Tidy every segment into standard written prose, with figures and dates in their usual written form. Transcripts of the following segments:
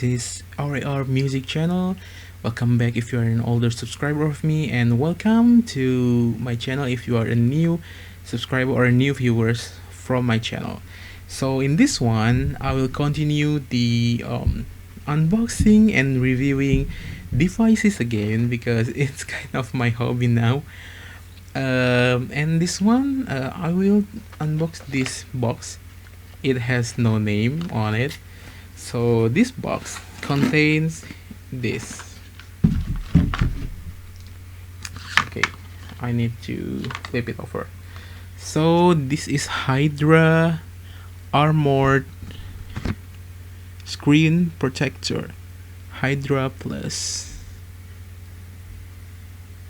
is R.A.R music channel. Welcome back if you are an older subscriber of me, and welcome to my channel if you are a new subscriber or a new viewers from my channel. So in this one, I will continue the unboxing and reviewing devices again because it's kind of my hobby now. And this one, I will unbox this box. It has no name on it. So this box contains this. Okay, I need to flip it over. So this is Hydra armored screen protector, Hydra Plus.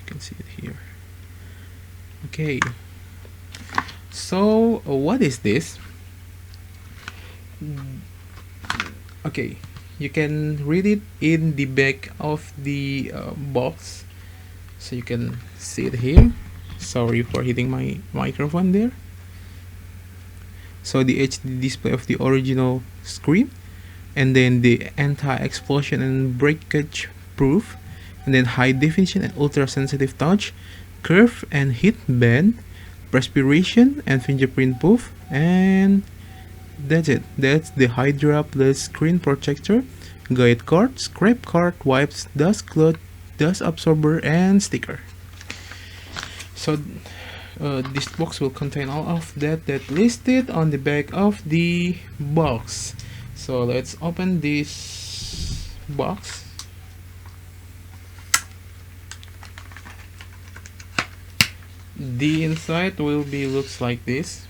You can see it here. Okay, so what is this? Okay, you can read it in the back of the box, so you can see it here. Sorry for hitting my microphone there. So the HD display of the original screen, and then the anti-explosion and breakage proof, and then high definition and ultra sensitive touch, curve and heat band, perspiration and fingerprint proof, and that's it. That's the Hydra Plus screen protector, guide card, scrape card, wipes, dust cloth, dust absorber, and sticker. So this box will contain all of that listed on the back of the box. So let's open this box. The inside will be looks like this.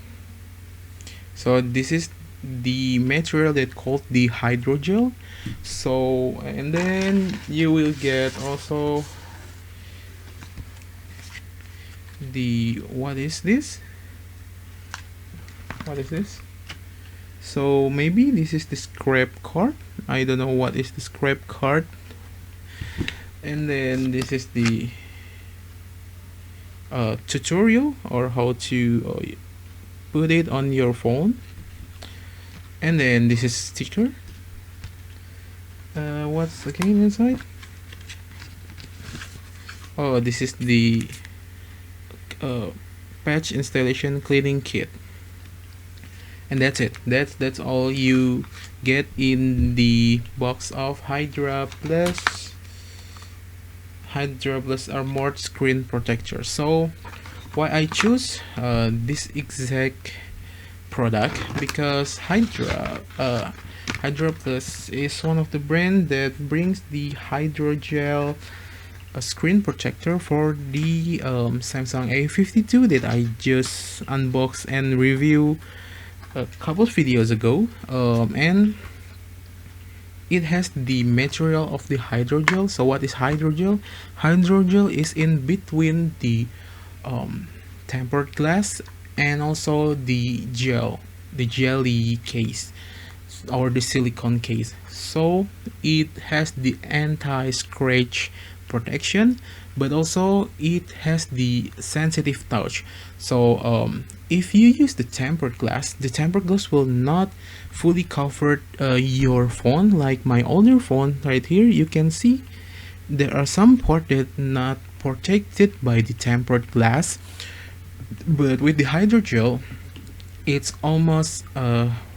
So this is the material that called the hydrogel. So, and then you will get also the what is this? So maybe this is the scrap card. I don't know what is the scrap card. And then this is the tutorial or how to put it on your phone. And then this is sticker. What's again inside? Oh, this is the patch installation cleaning kit, and that's it. That's all you get in the box of Hydra Plus armored screen protector. So why I choose this exact product, because Hydra Plus is one of the brand that brings the Hydrogel screen protector for the Samsung A52 that I just unboxed and reviewed a couple of videos ago, and it has the material of the hydrogel. So what is hydrogel? Hydrogel is in between the tempered glass and also the jelly case or the silicone case. So it has the anti-scratch protection, but also it has the sensitive touch. So if you use the tempered glass will not fully cover your phone. Like my older phone right here, you can see there are some parts that not protected by the tempered glass, but with the hydrogel it's almost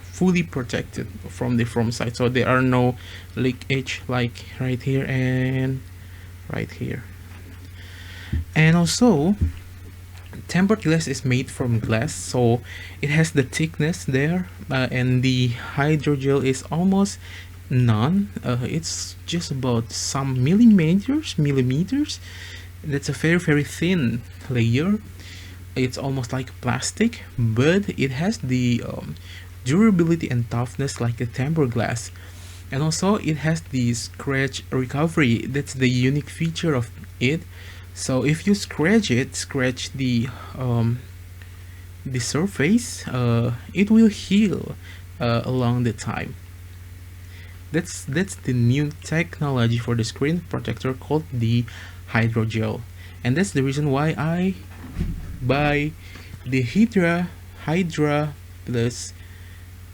fully protected from the front side, so there are no leakage like right here and right here. And also tempered glass is made from glass, so it has the thickness there, and the hydrogel is almost none. It's just about some millimeters. That's a very thin layer. It's almost like plastic, but it has the durability and toughness like the tempered glass. And also it has the scratch recovery. That's the unique feature of it. So if you scratch the surface, it will heal along the time. That's the new technology for the screen protector called the hydrogel, and that's the reason why I buy the Hydra Plus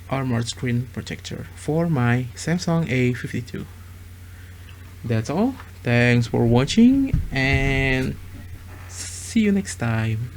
armored screen protector for my Samsung A52. That's all. Thanks for watching and see you next time.